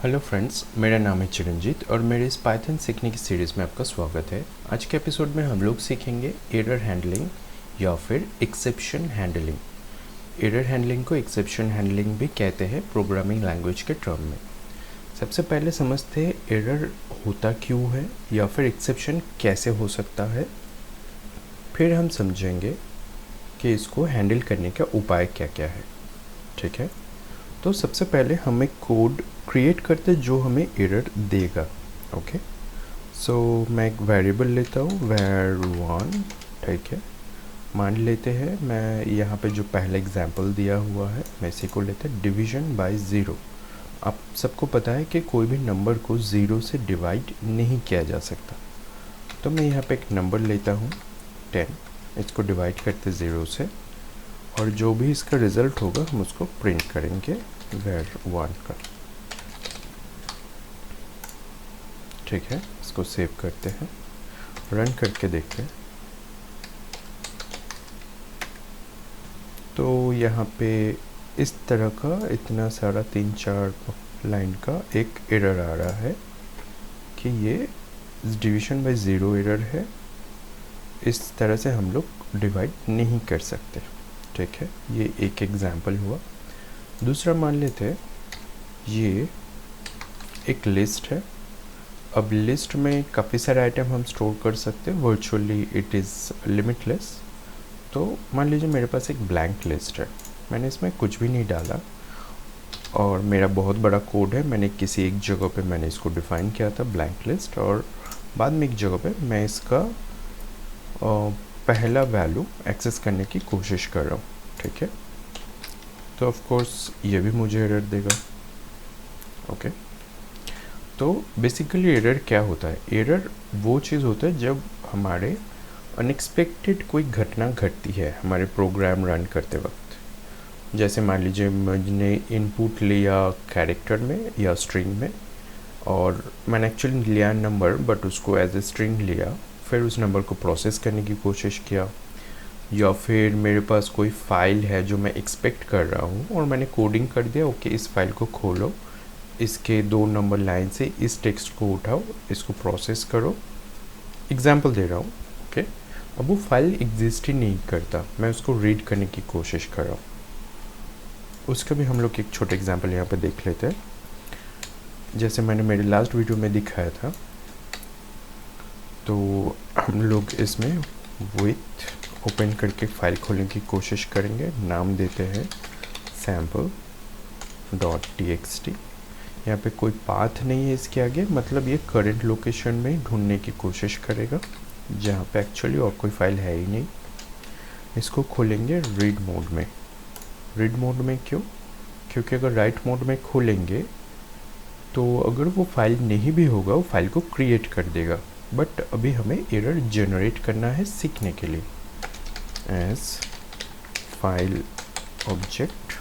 Hello friends, मेरा नाम है चिरंजीत और मेरे इस पाइथन सीखने की सीरीज़ में आपका स्वागत है। आज के एपिसोड में हम लोग सीखेंगे एरर हैंडलिंग या फिर एक्सेप्शन हैंडलिंग। एरर हैंडलिंग को एक्सेप्शन हैंडलिंग भी कहते हैं प्रोग्रामिंग लैंग्वेज के टर्म में। सबसे पहले समझते हैं एरर होता क्यों है या फिर एक्सेप्शन कैसे हो सकता है। फिर हम समझेंगे कि इसको हैंडल करने का उपाय क्या क्या है। ठीक है, तो सबसे पहले हम एक कोड क्रिएट करते जो हमें एरर देगा। ओके, सो मैं एक वेरिएबल लेता हूँ var1। ठीक है, मान लेते हैं मैं यहाँ पे जो पहला एग्जांपल दिया हुआ है मैं इसी को लेते हैं डिवीज़न बाय ज़ीरो। आप सबको पता है कि कोई भी नंबर को ज़ीरो से डिवाइड नहीं किया जा सकता, तो मैं यहाँ पे एक नंबर लेता हूँ 10, इसको डिवाइड करते ज़ीरो से और जो भी इसका रिज़ल्ट होगा हम उसको प्रिंट करेंगे var1 का। ठीक है, इसको सेव करते हैं, रन करके देखते हैं। तो यहाँ पे इस तरह का इतना सारा 3-4 लाइन का एक एरर आ रहा है कि ये डिवीज़न बाय ज़ीरो एरर है, इस तरह से हम लोग डिवाइड नहीं कर सकते। ठीक है, ये एक एग्जांपल हुआ। दूसरा मान लेते हैं ये एक लिस्ट है। अब लिस्ट में काफ़ी सारे आइटम हम स्टोर कर सकते हैं, वर्चुअली इट इज़ लिमिटलेस। तो मान लीजिए मेरे पास एक ब्लैंक लिस्ट है, मैंने इसमें कुछ भी नहीं डाला और मेरा बहुत बड़ा कोड है। मैंने किसी एक जगह पे मैंने इसको डिफ़ाइन किया था ब्लैंक लिस्ट, और बाद में एक जगह पे मैं इसका पहला वैल्यू एक्सेस करने की कोशिश कर रहा हूँ। ठीक है, तो ऑफ कोर्स ये भी मुझे एरर देगा। ओके, तो बेसिकली एरर क्या होता है? एरर वो चीज़ होता है जब हमारे अनएक्सपेक्टेड कोई घटना घटती है हमारे प्रोग्राम रन करते वक्त। जैसे मान लीजिए मैंने इनपुट लिया कैरेक्टर में या स्ट्रिंग में, और मैंने एक्चुअली लिया नंबर बट उसको एज ए स्ट्रिंग लिया, फिर उस नंबर को प्रोसेस करने की कोशिश किया। या फिर मेरे पास कोई फ़ाइल है जो मैं एक्सपेक्ट कर रहा हूँ और मैंने कोडिंग कर दिया, ओके इस फाइल को खोलो, इसके 2 नंबर लाइन से इस टेक्स्ट को उठाओ, इसको प्रोसेस करो। एग्जाम्पल दे रहा हूँ। ओके, अब वो फाइल एग्जिस्ट ही नहीं करता, मैं उसको रीड करने की कोशिश कर रहा हूँ। उसका भी हम लोग एक छोटा एग्जाम्पल यहाँ पे देख लेते हैं। जैसे मैंने मेरे लास्ट वीडियो में दिखाया था, तो हम लोग इसमें विथ ओपन करके फाइल खोलने की कोशिश करेंगे। नाम देते हैं sample.txt। यहाँ पे कोई पाथ नहीं है इसके आगे, मतलब ये करंट लोकेशन में ढूंढने की कोशिश करेगा जहाँ पे एक्चुअली और कोई फाइल है ही नहीं। इसको खोलेंगे रीड मोड में। रीड मोड में क्यों? क्योंकि अगर राइट मोड में खोलेंगे तो अगर वो फाइल नहीं भी होगा वो फाइल को क्रिएट कर देगा, बट अभी हमें एरर जनरेट करना है सीखने के लिए। एज फाइल ऑब्जेक्ट,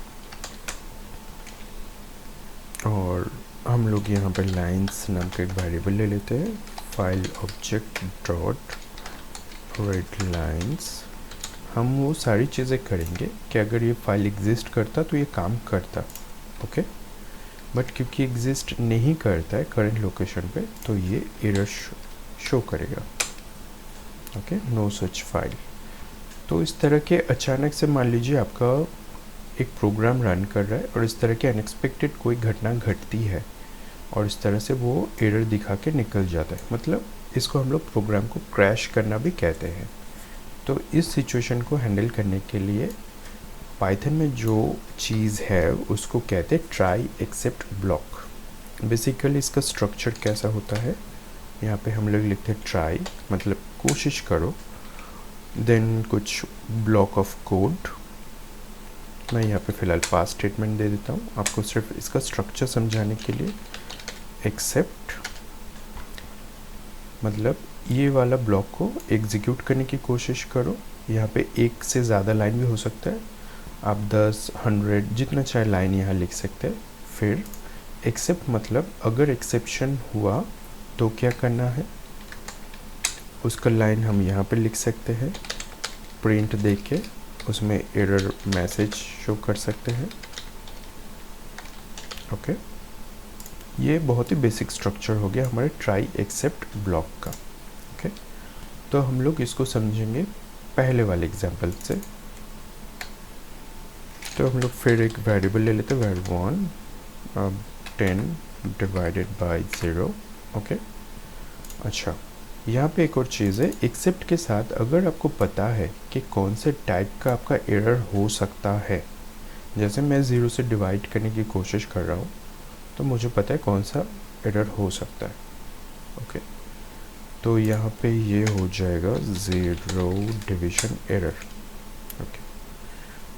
और हम लोग यहाँ पर लाइन्स नाम का एक वेरिएबल ले लेते हैं, file object dot read lines. हम वो सारी चीज़ें करेंगे कि अगर ये फाइल एग्जिस्ट करता तो ये काम करता। ओके, बट क्योंकि एग्जिस्ट नहीं करता है करंट लोकेशन पे, तो ये एरर शो करेगा। Okay, no such file. तो इस तरह के अचानक से मान लीजिए आपका एक प्रोग्राम रन कर रहा है और इस तरह के अनएक्सपेक्टेड कोई घटना घटती है और इस तरह से वो एरर दिखा के निकल जाता है, मतलब इसको हम लोग प्रोग्राम को क्रैश करना भी कहते हैं। तो इस सिचुएशन को हैंडल करने के लिए पाइथन में जो चीज़ है उसको कहते हैं ट्राई एक्सेप्ट ब्लॉक। बेसिकली इसका स्ट्रक्चर कैसा होता है, यहाँ पे हम लोग लिखते हैं ट्राई मतलब कोशिश करो, देन कुछ ब्लॉक ऑफ कोड। मैं यहाँ पे फ़िलहाल पास स्टेटमेंट दे देता हूँ आपको सिर्फ इसका स्ट्रक्चर समझाने के लिए। एक्सेप्ट मतलब ये वाला ब्लॉक को एग्जीक्यूट करने की कोशिश करो। यहाँ पे एक से ज़्यादा लाइन भी हो सकता है, आप 10, 100 जितना चाहे लाइन यहाँ लिख सकते हैं। फिर एक्सेप्ट मतलब अगर एक्सेप्शन हुआ तो क्या करना है, उसका लाइन हम यहाँ पे लिख सकते हैं, प्रिंट दे के उसमें एरर मैसेज शो कर सकते हैं। ओके, ये बहुत ही बेसिक स्ट्रक्चर हो गया हमारे ट्राई एक्सेप्ट ब्लॉक का। ओके, तो हम लोग इसको समझेंगे पहले वाले एग्जांपल से। तो हम लोग फिर एक वेरिएबल ले लेते हैं, var1 10 डिवाइडेड बाय 0। ओके, अच्छा यहाँ पे एक और चीज़ है, एक्सेप्ट के साथ अगर आपको पता है कि कौन से टाइप का आपका एरर हो सकता है, जैसे मैं 0 से डिवाइड करने की कोशिश कर रहा हूँ तो मुझे पता है कौन सा एरर हो सकता है। ओके, तो यहाँ पे ये हो जाएगा 0 डिवीजन एरर। ओके,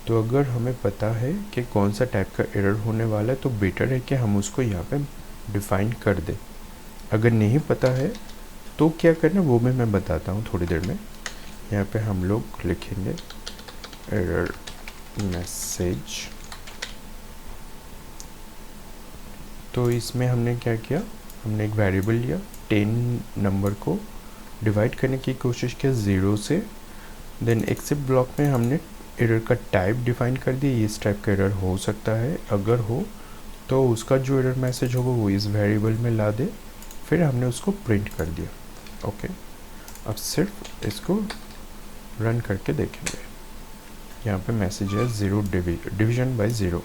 तो अगर हमें पता है कि कौन सा टाइप का एरर होने वाला है तो बेटर है कि हम उसको यहाँ पे डिफ़ाइन कर दें। अगर नहीं पता है तो क्या करना वो भी मैं बताता हूँ थोड़ी देर में। यहाँ पे हम लोग लिखेंगे एरर मैसेज। तो इसमें हमने क्या किया, हमने एक वेरिएबल लिया, 10 नंबर को डिवाइड करने की कोशिश किया 0 से। देन एक्सेप्ट ब्लॉक में हमने एरर का टाइप डिफाइन कर दिया, इस टाइप का एरर हो सकता है, अगर हो तो उसका जो एरर मैसेज होगा वो इस वेरिएबल में ला दे, फिर हमने उसको प्रिंट कर दिया। ओके, अब सिर्फ इसको रन करके देखेंगे। यहाँ पे मैसेज है 0 डिवीजन बाय 0,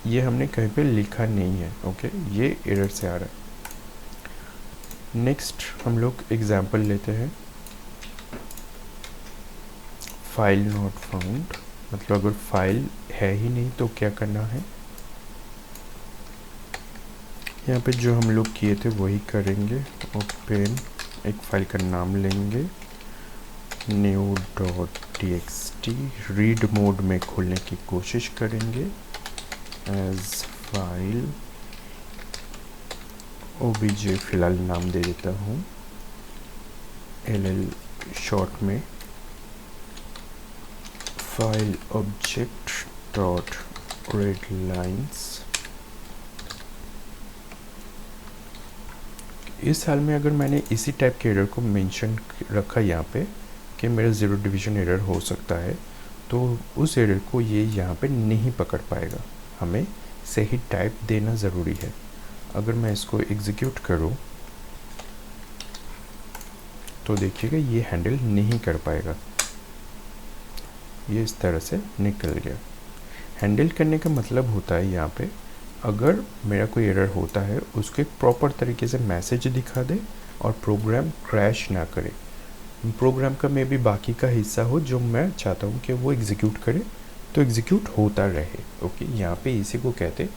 ये हमने कहीं पे लिखा नहीं है। ओके, ये एरर से आ रहा है। नेक्स्ट हम लोग एग्जाम्पल लेते हैं, फाइल नॉट फाउंड, मतलब अगर फाइल है ही नहीं तो क्या करना है। यहाँ पे जो हम लोग किए थे वही करेंगे। ओपन, एक फाइल का नाम लेंगे new.txt, रीड मोड में खोलने की कोशिश करेंगे एज फाइल obj, फिलहाल नाम दे देता हूँ ll शॉर्ट में, file object dot red lines. इस हाल में अगर मैंने इसी टाइप के एरर को मेंशन रखा यहाँ पे कि मेरा 0 डिवीजन एरर हो सकता है, तो उस एरर को ये यहाँ पे नहीं पकड़ पाएगा। हमें सही टाइप देना ज़रूरी है। अगर मैं इसको एग्जीक्यूट करूँ तो देखिएगा ये हैंडल नहीं कर पाएगा, ये इस तरह से निकल गया। हैंडल करने का मतलब होता है यहाँ पे अगर मेरा कोई एरर होता है उसको एक प्रॉपर तरीके से मैसेज दिखा दे और प्रोग्राम क्रैश ना करे। प्रोग्राम का मे भी बाकी का हिस्सा हो जो मैं चाहता हूँ कि वो एग्जीक्यूट करे, तो एग्जीक्यूट होता रहे। ओके, यहाँ पे इसी को कहते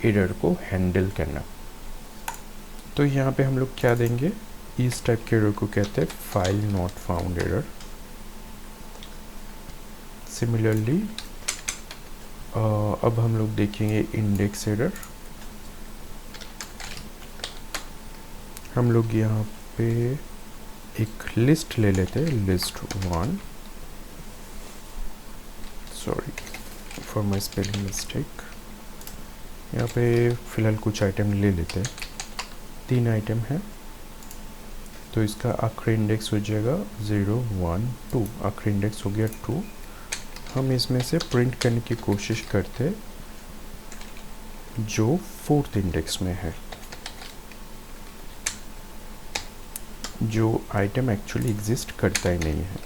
एरर को हैंडल करना। तो यहाँ पे हम लोग क्या देंगे, इस टाइप के एरर को कहते हैं file not found error. Similarly अब हम लोग देखेंगे इंडेक्स एरर। हम लोग यहाँ पे एक लिस्ट ले लेते हैं, list 1, sorry for my spelling mistake. यहाँ पे फ़िलहाल कुछ आइटम ले लेते हैं, 3 आइटम है, तो इसका आखिरी इंडेक्स हो जाएगा 0 1 2, आखिरी इंडेक्स हो गया 2। हम इसमें से प्रिंट करने की कोशिश करते जो 4th इंडेक्स में है, जो आइटम एक्चुअली एग्जिस्ट करता ही नहीं है।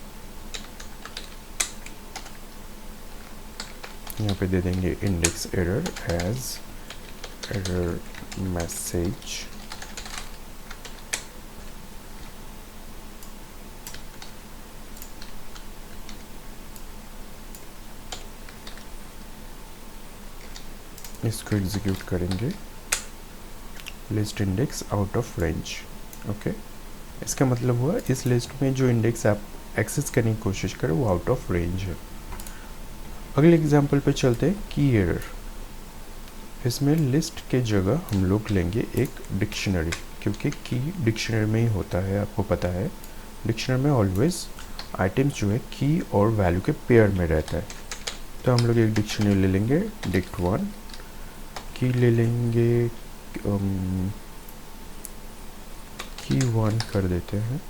यहाँ पे दे देंगे index error as error message. इसको एग्जीक्यूट करेंगे, list index out of range. Okay, इसका मतलब हुआ इस लिस्ट में जो इंडेक्स आप एक्सेस करने की कोशिश करें वो आउट ऑफ रेंज है। अगले एग्जांपल पे चलते हैं, की एरर। इसमें लिस्ट के जगह हम लोग लेंगे एक डिक्शनरी, क्योंकि की डिक्शनरी में ही होता है, आपको पता है डिक्शनरी में ऑलवेज आइटम्स जो है की और वैल्यू के पेयर में रहता है। तो हम लोग एक डिक्शनरी ले लेंगे dict1, की ले लेंगे की 1 कर देते हैं,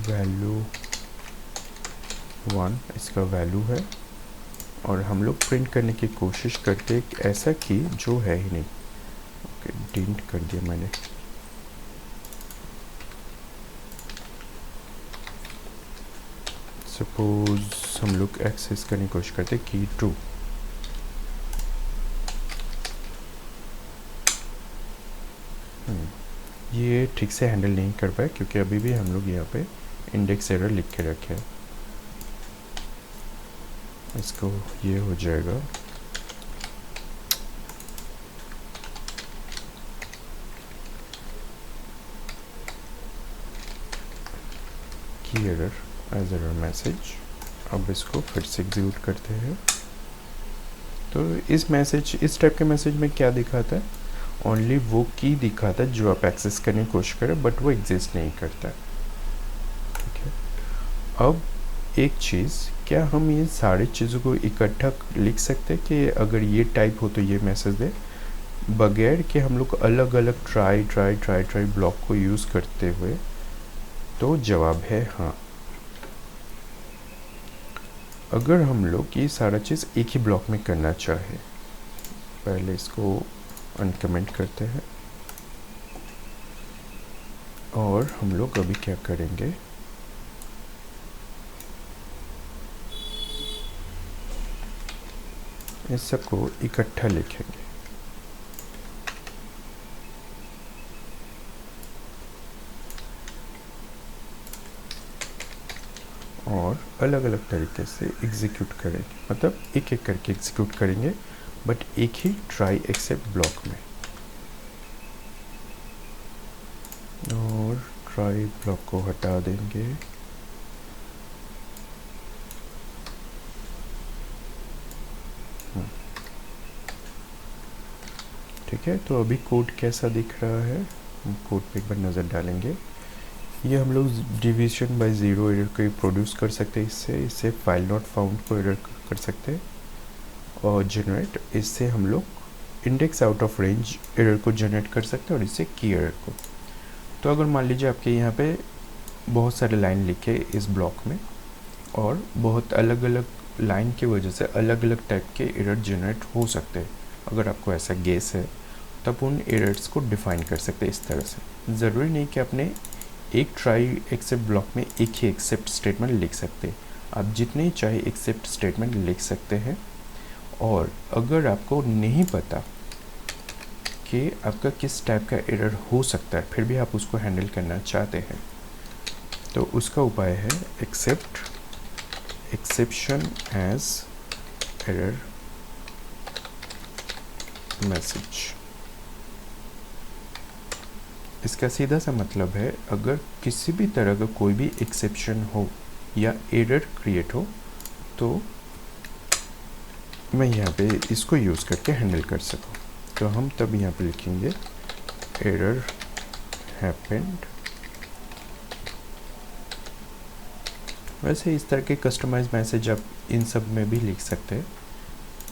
वैल्यू 1 इसका वैल्यू है, और हम लोग प्रिंट करने की कोशिश करते एक ऐसा की जो है ही नहीं। ओके, डिलीट कर दिया मैंने। सपोज हम लोग एक्सेस करने की कोशिश करते की 2, ये ठीक से हैंडल नहीं कर पाए क्योंकि अभी भी हम लोग यहाँ पे इंडेक्स एरर लिख के रखे हैं। इसको ये हो जाएगा की एरर एज एरर मैसेज। अब इसको फिर से एग्जीक्यूट करते हैं। तो इस टाइप के मैसेज में क्या दिखाता है, ओनली वो की दिखाता है जो आप एक्सेस करने की कोशिश करें, बट वो एग्जिस्ट नहीं करता है। ठीक है, अब एक चीज़, क्या हम ये सारी चीज़ों को इकट्ठा लिख सकते हैं कि अगर ये टाइप हो तो ये मैसेज दे, बगैर कि हम लोग अलग अलग ट्राई ब्लॉक को यूज़ करते हुए? तो जवाब है हाँ। अगर हम लोग ये सारा चीज़ एक ही ब्लॉक में करना चाहे, पहले इसको अनकमेंट करते हैं और हम लोग अभी क्या करेंगे, इस सबको इकट्ठा लिखेंगे। और अलग अलग तरीके से एग्जीक्यूट करेंगे, मतलब एक एक करके एग्जीक्यूट करेंगे, बट एक ही ट्राई एक्सेप्ट ब्लॉक में। और ट्राई ब्लॉक को हटा देंगे। ठीक है, तो अभी कोड कैसा दिख रहा है, हम कोड पे एक बार नज़र डालेंगे। ये हम लोग डिवीजन बाय ज़ीरो एरर को प्रोड्यूस कर सकते हैं, इससे फाइल नॉट फाउंड को एरर कर सकते हैं, और जनरेट, इससे हम लोग index out of range error को जनरेट कर सकते हैं, और इससे की एरर को। तो अगर मान लीजिए आपके यहाँ पे बहुत सारे लाइन लिखे इस ब्लॉक में, और बहुत अलग अलग लाइन की वजह से अलग अलग टाइप के एरर जनरेट हो सकते हैं, अगर आपको ऐसा गेस है तब उन एरर्स को डिफ़ाइन कर सकते हैं इस तरह से। ज़रूरी नहीं कि आपने एक ट्राई एक्सेप्ट ब्लॉक में एक ही एक्सेप्ट स्टेटमेंट लिख सकते हैं, आप जितने चाहे एक्सेप्ट स्टेटमेंट लिख सकते हैं। और अगर आपको नहीं पता कि आपका किस टाइप का एरर हो सकता है, फिर भी आप उसको हैंडल करना चाहते हैं, तो उसका उपाय है एक्सेप्शन एज एरर मैसेज। इसका सीधा सा मतलब है, अगर किसी भी तरह का कोई भी एक्सेप्शन हो या एरर क्रिएट हो, तो मैं यहाँ पे इसको यूज़ करके हैंडल कर सकूँ। तो हम तब यहाँ पे लिखेंगे एरर हैपेंड। वैसे इस तरह के कस्टमाइज मैसेज आप इन सब में भी लिख सकते हैं।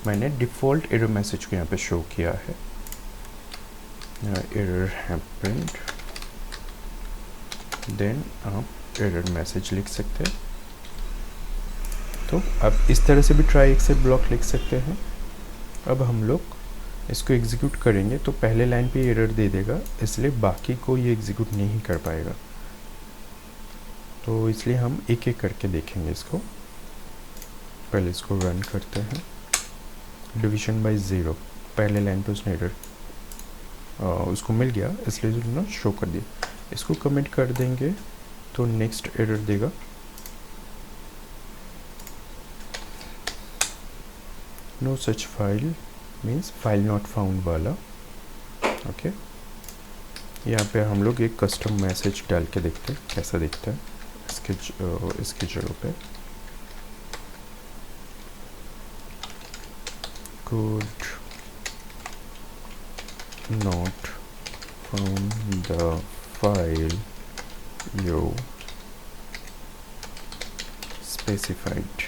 मैंने डिफ़ॉल्ट एरर मैसेज को यहाँ पे शो किया है, एरर हैपेंड, देन आप एरर मैसेज लिख सकते हैं। तो आप इस तरह से भी ट्राई एक्सेप्ट ब्लॉक लिख सकते हैं। अब हम लोग इसको एग्जीक्यूट करेंगे तो पहले लाइन पे एरर दे देगा, इसलिए बाकी को ये एग्जीक्यूट नहीं कर पाएगा। तो इसलिए हम एक एक करके देखेंगे इसको। पहले इसको रन करते हैं। डिवीजन बाय ज़ीरो, पहले लाइन पे उसने एरर उसको मिल गया, इसलिए उसने शो कर दिया। इसको कमेंट कर देंगे तो नेक्स्ट एरर देगा। No such file means file not found वाला। ओके, यहाँ पे हम लोग एक कस्टम मैसेज डाल के देखते हैं कैसा दिखता है इसकी जगह पे। could not found the file you specified।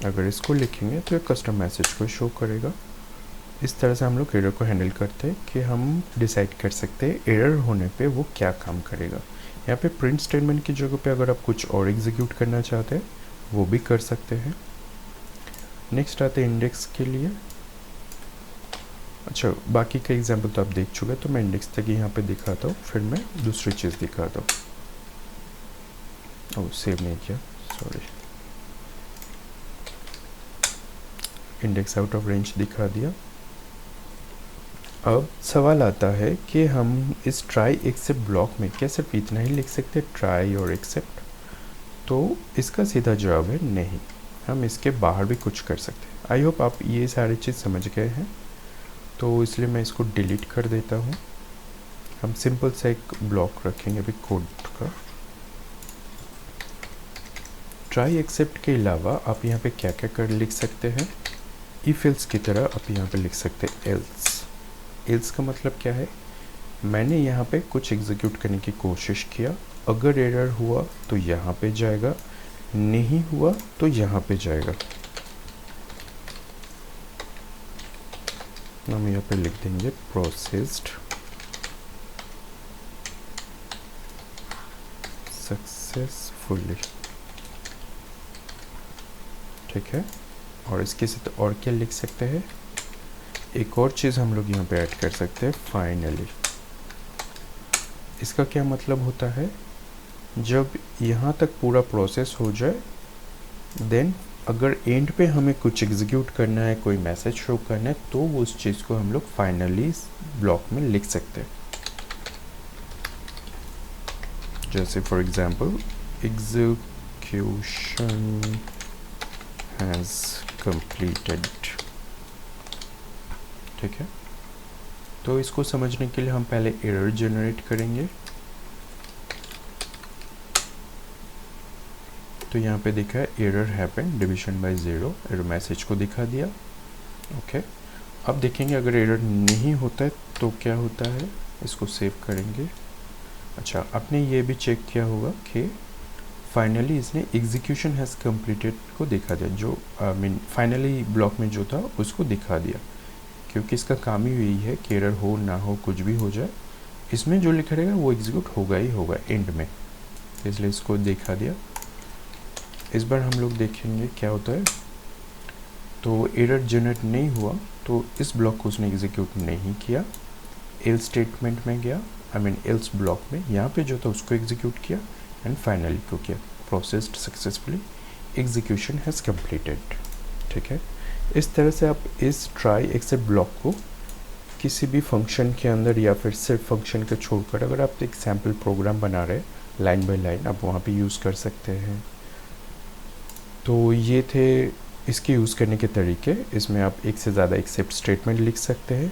अगर इसको लिखेंगे तो ये कस्टम मैसेज को शो करेगा। इस तरह से हम लोग एरर को हैंडल करते हैं कि हम डिसाइड कर सकते हैं एरर होने पे वो क्या काम करेगा। यहाँ पे प्रिंट स्टेटमेंट की जगह पे अगर आप कुछ और एग्जीक्यूट करना चाहते हैं वो भी कर सकते हैं। नेक्स्ट आते हैं इंडेक्स के लिए। अच्छा, बाकी का एग्जाम्पल तो आप देख चुके, तो मैं इंडेक्स तक यहाँ पे दिखाता हूँ, फिर मैं दूसरी चीज़ दिखाता हूँ। ओह, सेव नहीं किया, sorry. Index out of range दिखा दिया। अब सवाल आता है कि हम इस ट्राई एक्सेप्ट ब्लॉक में क्या सिर्फ इतना ही लिख सकते हैं, ट्राई और एक्सेप्ट? तो इसका सीधा जवाब है नहीं, हम इसके बाहर भी कुछ कर सकते हैं। आई होप आप ये सारी चीज़ समझ गए हैं, तो इसलिए मैं इसको डिलीट कर देता हूँ। हम सिंपल सा एक ब्लॉक रखेंगे अभी कोड का। ट्राई एक्सेप्ट के अलावा आप यहाँ पे क्या क्या कर लिख सकते हैं, इफ एल्स की तरह आप यहाँ पे लिख सकते हैं एल्स। एल्स का मतलब क्या है, मैंने यहाँ पे कुछ एग्जीक्यूट करने की कोशिश किया, अगर एरर हुआ तो यहाँ पे जाएगा, नहीं हुआ तो यहाँ पे जाएगा। हम यहाँ पे लिख देंगे प्रोसेस्ड सक्सेसफुली, ठीक है। और इसके साथ और क्या लिख सकते हैं, एक और चीज़ हम लोग यहाँ पे ऐड कर सकते हैं, फाइनली। इसका क्या मतलब होता है, जब यहाँ तक पूरा प्रोसेस हो जाए, देन अगर एंड पे हमें कुछ एग्जीक्यूट करना है, कोई मैसेज शो करना है, तो उस चीज़ को हम लोग फाइनली ब्लॉक में लिख सकते हैं। जैसे for example, execution has completed, ठीक है। तो इसको समझने के लिए हम पहले एरर जनरेट करेंगे। तो यहाँ पे दिखा है error happen division bye 0, error message को दिखा दिया, ओके। अब देखेंगे अगर एरर नहीं होता है तो क्या होता है, इसको सेव करेंगे। अच्छा, आपने ये भी चेक किया होगा कि फाइनली इसने एग्जीक्यूशन हैज़ कंप्लीटेड को दिखा दिया, जो फाइनली ब्लॉक में जो था उसको दिखा दिया, क्योंकि इसका काम ही यही है कि एरर हो ना हो, कुछ भी हो जाए, इसमें जो लिखा रहेगा वो एग्जीक्यूट होगा ही होगा एंड में, इसलिए इसको दिखा दिया। इस बार हम लोग देखेंगे क्या होता है। तो एरर जनरेट नहीं हुआ तो इस ब्लॉक को उसने एग्जीक्यूट नहीं किया, एल्स स्टेटमेंट में गया, एल्स ब्लॉक में यहाँ पे जो था उसको एग्जीक्यूट किया, एंड फाइनली को किया, processed successfully, execution has completed, ठीक है। इस तरह से आप इस ट्राई एक्सेप्ट ब्लॉक को किसी भी फंक्शन के अंदर या फिर सिर्फ फंक्शन के छोड़कर, अगर आप एक सैम्पल प्रोग्राम बना रहे लाइन बाय लाइन, आप वहाँ पे यूज़ कर सकते हैं। तो ये थे इसके यूज़ करने के तरीके। इसमें आप एक से ज़्यादा एक्सेप्ट स्टेटमेंट लिख सकते हैं,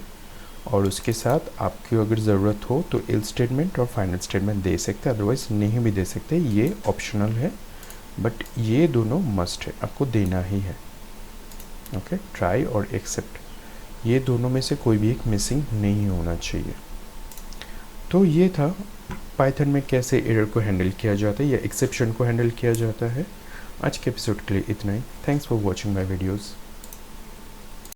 और उसके साथ आपको अगर ज़रूरत हो तो एल्स स्टेटमेंट और फाइनल स्टेटमेंट दे सकते हैं, अदरवाइज़ नहीं भी दे सकते, ये ऑप्शनल है, बट ये दोनों मस्ट है, आपको देना ही है, ओके। ट्राई और एक्सेप्ट, ये दोनों में से कोई भी एक मिसिंग नहीं होना चाहिए। तो ये था पाइथन में कैसे एरर को हैंडल किया जाता है या एक्सेप्शन को हैंडल किया जाता है। आज के एपिसोड के लिए इतना ही। Thanks for watching my videos.